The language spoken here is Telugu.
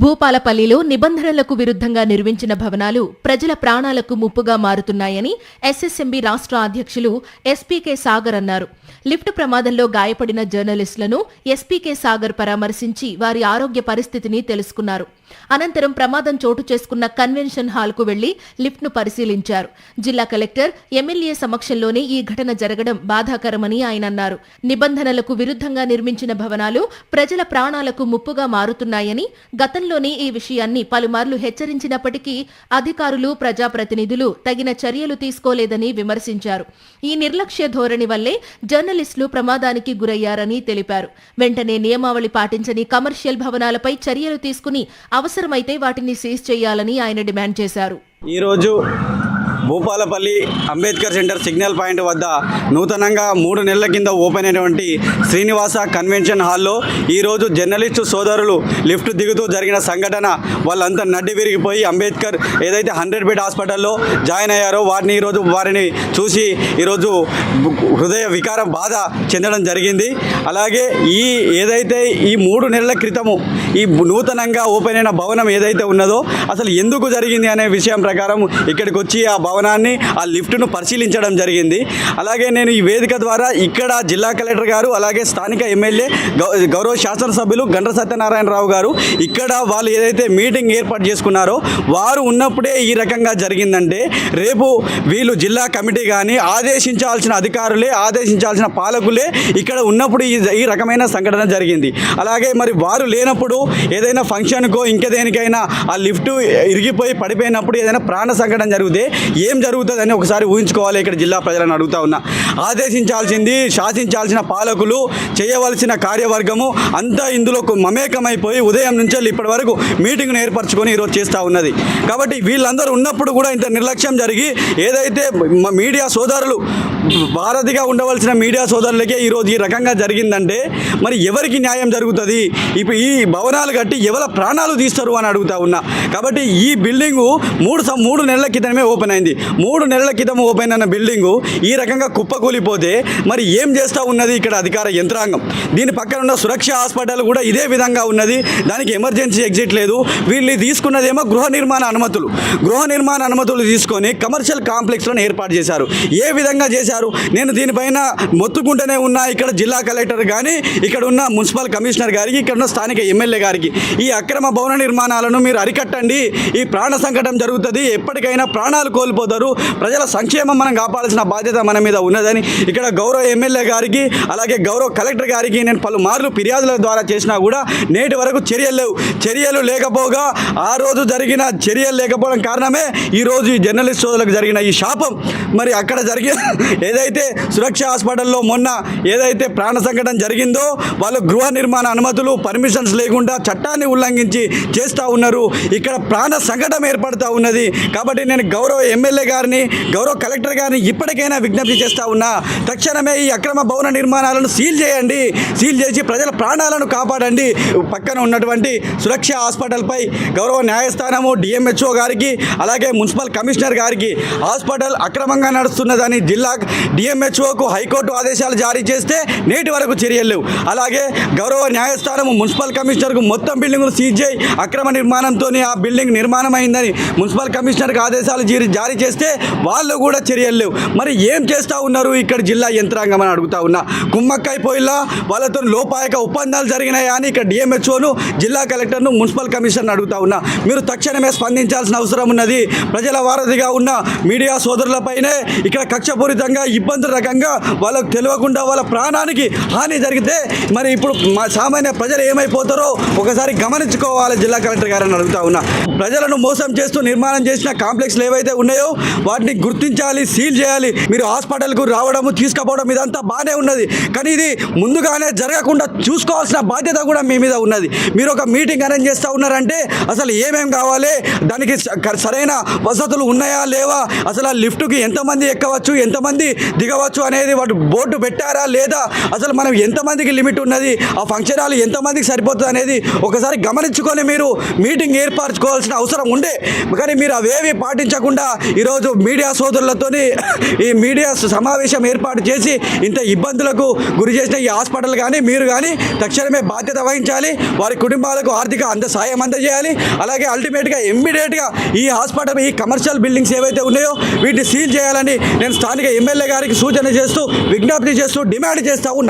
భూపాలపల్లిలో నిబంధనలకు విరుద్ధంగా నిర్మించిన భవనాలు ప్రజల ప్రాణాలకు ముప్పుగా మారుతున్నాయని ఎస్ఎస్ఎంబీ రాష్ట్ర అధ్యక్షులు ఎస్పీకే సాగర్ అన్నారు. లిఫ్ట్ ప్రమాదంలో గాయపడిన జర్నలిస్టులను ఎస్పీకే సాగర్ పరామర్శించి వారి ఆరోగ్య పరిస్థితిని తెలుసుకున్నారు. అనంతరం ప్రమాదం చోటు చేసుకున్న కన్వెన్షన్ హాల్కు వెళ్లి లిఫ్ట్ను పరిశీలించారు. జిల్లా కలెక్టర్, ఎమ్మెల్యే సమక్షంలోనే ఈ ఘటన జరగడం బాధాకరమని ఆయన అన్నారు. నిబంధనలకు విరుద్ధంగా నిర్మించిన భవనాలు ప్రజల ప్రాణాలకు ముప్పుగా మారుతున్నాయని, గతంలోనే ఈ విషయాన్ని పలుమార్లు హెచ్చరించినప్పటికీ అధికారులు, ప్రజాప్రతినిధులు తగిన చర్యలు తీసుకోలేదని విమర్శించారు. ఈ నిర్లక్ష్య ధోరణి వల్లే జర్నలిస్టులు ప్రమాదానికి గురయ్యారని తెలిపారు. వెంటనే నియమావళి పాటించని కమర్షియల్ భవనాలపై చర్యలు తీసుకుని అవసరమైతే వాటిని సీజ్ చేయాలని ఆయన డిమాండ్ చేశారు. ఈరోజు Bhupalpally Ambedkar centre signal point వద్ద నూతనంగా 3 నెలల కింద ఓపెన్ అయినటువంటి శ్రీనివాస కన్వెన్షన్ హాల్లో ఈరోజు జర్నలిస్టు సోదరులు లిఫ్ట్ దిగుతూ జరిగిన సంఘటన వాళ్ళంతా నడ్డి విరిగిపోయి అంబేద్కర్ ఏదైతే 100 బెడ్ హాస్పిటల్లో జాయిన్ అయ్యారో వారిని చూసి ఈరోజు హృదయ వికార బాధ చెందడం జరిగింది. అలాగే ఏదైతే ఈ 3 నెలల క్రితము ఈ నూతనంగా ఓపెన్ అయిన భవనం ఏదైతే ఉన్నదో అసలు ఎందుకు జరిగింది అనే విషయం ప్రకారం ఇక్కడికి వచ్చి ఆ భవనాన్ని, ఆ లిఫ్ట్ను పరిశీలించడం జరిగింది. అలాగే నేను ఈ వేదిక ద్వారా ఇక్కడ జిల్లా కలెక్టర్ గారు, అలాగే స్థానిక ఎమ్మెల్యే గౌరవ శాసనసభ్యులు గండ్ర సత్యనారాయణరావు గారు ఇక్కడ వాళ్ళు ఏదైతే మీటింగ్ ఏర్పాటు చేసుకున్నారో వారు ఉన్నప్పుడే ఈ రకంగా జరిగిందంటే రేపు వీళ్ళు జిల్లా కమిటీ కానీ ఆదేశించాల్సిన అధికారులే, ఆదేశించాల్సిన పాలకులే ఇక్కడ ఉన్నప్పుడు ఈ రకమైన సంఘటన జరిగింది. అలాగే మరి వారు లేనప్పుడు ఏదైనా ఫంక్షన్కో ఇంకేదేనికైనా ఆ లిఫ్ట్ ఇరిగిపోయి పడిపోయినప్పుడు ఏదైనా ప్రాణ సంఘటన జరిగితే ఏం జరుగుతుందని ఒకసారి ఊహించుకోవాలి. ఇక్కడ జిల్లా ప్రజలను అడుగుతా ఉన్నా. ఆదేశించాల్సింది, శాసించాల్సిన పాలకులు, చేయవలసిన కార్యవర్గము అంతా ఇందులో మమేకమైపోయి ఉదయం నుంచి ఇప్పటి వరకు మీటింగ్ను ఏర్పరచుకొని ఈరోజు చేస్తూ ఉన్నది. కాబట్టి వీళ్ళందరూ ఉన్నప్పుడు కూడా ఇంత నిర్లక్ష్యం జరిగి ఏదైతే మీడియా సోదరులు వారధిగా ఉండవలసిన మీడియా సోదరులకే ఈరోజు ఈ రకంగా జరిగిందంటే మరి ఎవరికి న్యాయం జరుగుతుంది? ఇప్పుడు ఈ భవనాలు కట్టి ఎవరి ప్రాణాలు తీస్తారు అని అడుగుతా ఉన్నా. కాబట్టి ఈ బిల్డింగు 3 నెలల క్రితమే ఓపెన్ అయింది. 3 నెలల క్రితం ఓపెన్ అయిన బిల్డింగు ఈ రకంగా కుప్పకూలిపోతే మరి ఏం చేస్తూ ఉన్నది ఇక్కడ అధికార యంత్రాంగం? దీని పక్కన ఉన్న సురక్ష హాస్పిటల్ కూడా ఇదే విధంగా ఉన్నది. దానికి ఎమర్జెన్సీ ఎగ్జిట్ లేదు. వీళ్ళు తీసుకున్నదేమో గృహ నిర్మాణ అనుమతులు తీసుకొని కమర్షియల్ కాంప్లెక్స్లను ఏర్పాటు చేశారు. ఏ విధంగా చేశారు? నేను దీనిపైన మొత్తుకుంటూనే ఉన్నా. ఇక్కడ జిల్లా కలెక్టర్ కానీ, ఇక్కడ ఉన్న మున్సిపల్ కమిషనర్ గారికి, ఇక్కడ ఉన్న స్థానిక ఎమ్మెల్యే గారికి ఈ అక్రమ భవన నిర్మాణాలను మీరు అరికట్టండి. ఈ ప్రాణ సంకటం జరుగుతుంది, ఎప్పటికైనా ప్రాణాలు కోల్పోతారు. ప్రజల సంక్షేమం మనం కాపాడాల్సిన బాధ్యత మన మీద ఉన్నదని ఇక్కడ గౌరవ ఎమ్మెల్యే గారికి, అలాగే గౌరవ కలెక్టర్ గారికి నేను పలుమార్లు ఫిర్యాదుల ద్వారా చేసినా కూడా నేటి వరకు చర్యలు లేకపోగా ఆ రోజు జరిగిన చర్యలు లేకపోవడం కారణమే ఈరోజు ఈ జర్నలిస్ట్ సోదరులకు జరిగిన ఈ శాపం. మరి అక్కడ జరిగిన ఏదైతే సురక్ష హాస్పిటల్లో మొన్న ఏదైతే ప్రాణ సంకటం జరిగిందో వాళ్ళు గృహ నిర్మాణ అనుమతులు, పర్మిషన్స్ లేకుండా చట్టాన్ని ఉల్లంఘించి చేస్తూ ఉన్నారు. ఇక్కడ ప్రాణ సంకటం ఏర్పడుతూ ఉన్నది. కాబట్టి నేను గౌరవ ఎమ్మెల్యే గారిని, గౌరవ కలెక్టర్ గారిని ఇప్పటికైనా విజ్ఞప్తి చేస్తూ ఉన్నా. తక్షణమే ఈ అక్రమ భవన నిర్మాణాలను సీల్ చేయండి. సీల్ చేసి ప్రజల ప్రాణాలను కాపాడండి. పక్కన ఉన్నటువంటి సురక్ష హాస్పిటల్పై గౌరవ న్యాయస్థానము, డిఎంహెచ్ఓ గారికి, అలాగే మున్సిపల్ కమిషనర్ గారికి హాస్పిటల్ అక్రమంగా నడుస్తున్నదని జిల్లా డిఎంహెచ్ఓకు హైకోర్టు ఆదేశాలు జారీ చేస్తే నేటి వరకు చర్యలు లేవు. అలాగే గౌరవ న్యాయస్థానము, మున్సిపల్ కమిషనర్కు మొత్తం బిల్డింగులు సీజ్ చేయి అక్రమ నిర్మాణంతో ఆ బిల్డింగ్ నిర్మాణం అయిందని మున్సిపల్ కమిషనర్కి ఆదేశాలు జారీ చేస్తే వాళ్ళు కూడా చర్యలు లేవు. మరి ఏం చేస్తూ ఉన్నారు ఇక్కడ జిల్లా యంత్రాంగం అని అడుగుతా ఉన్నా. కుమ్మక్కైపోయిలా వాళ్ళతో లోపాయక ఒప్పందాలు జరిగినాయా అని ఇక్కడ డిఎంహెచ్ఓను, జిల్లా కలెక్టర్ను, మున్సిపల్ కమిషనర్ను అడుగుతా ఉన్నా. మీరు తక్షణమే స్పందించాల్సిన అవసరం ఉన్నది. ప్రజల వారధిగా ఉన్న మీడియా సోదరులపైనే ఇక్కడ కక్షపూరితంగా ఇబ్బందుల రకంగా వాళ్ళకు తెలియకుండా వాళ్ళ ప్రాణానికి హాని జరిగితే మరి ఇప్పుడు సామాన్య ప్రజలు ఏమైపోతారో ఒకసారి గమనించుకోవాలి జిల్లా కలెక్టర్ గారిని అడుగుతా ఉన్నా. ప్రజలను మోసం చేస్తూ నిర్మాణం చేసిన కాంప్లెక్స్లు ఏవైతే ఉన్నాయో వాటిని గుర్తించాలి, సీల్ చేయాలి. మీరు హాస్పిటల్కు రావడము, తీసుకుపోవడం ఇదంతా బాగానే ఉన్నది. కానీ ఇది ముందుగానే జరగకుండా చూసుకోవాల్సిన బాధ్యత కూడా మీ మీద ఉన్నది. మీరు ఒక మీటింగ్ అరేంజ్ చేస్తూ ఉన్నారంటే అసలు ఏమేం కావాలి, దానికి సరైన వసతులు ఉన్నాయా లేవా, అసలు ఆ లిఫ్ట్కి ఎంతమంది ఎక్కవచ్చు, ఎంతమంది దిగవచ్చు అనేది వాటి బోర్డు పెట్టారా లేదా, అసలు మనం ఎంతమందికి లిమిట్ ఉన్నది, ఆ ఫంక్షన్ హాల్ ఎంతమందికి సరిపోతుంది అనేది ఒకసారి గమనించుకొని మీరు మీటింగ్ ఏర్పరచుకోవాల్సిన అవసరం ఉండే. కానీ మీరు అవేవి పాటించకుండా ఈరోజు మీడియా సోదరులతోని ఈ మీడియా సమావేశం ఏర్పాటు చేసి ఇంత ఇబ్బందులకు గురి చేసిన ఈ హాస్పిటల్ కానీ మీరు కానీ తక్షణమే బాధ్యత వహించాలి, వారి కుటుంబాలకు ఆర్థిక సాయం అందజేయాలి. అలాగే అల్టిమేట్గా ఇమ్మీడియట్గా ఈ హాస్పిటల్ ఈ కమర్షియల్ బిల్డింగ్స్ ఏవైతే ఉన్నాయో వీటిని సీల్ చేయాలని నేను స్థానిక ఎమ్మెల్యే గారికి సూచన చేస్తూ విజ్ఞప్తి చేస్తూ డిమాండ్ చేస్తూ ఉన్నా.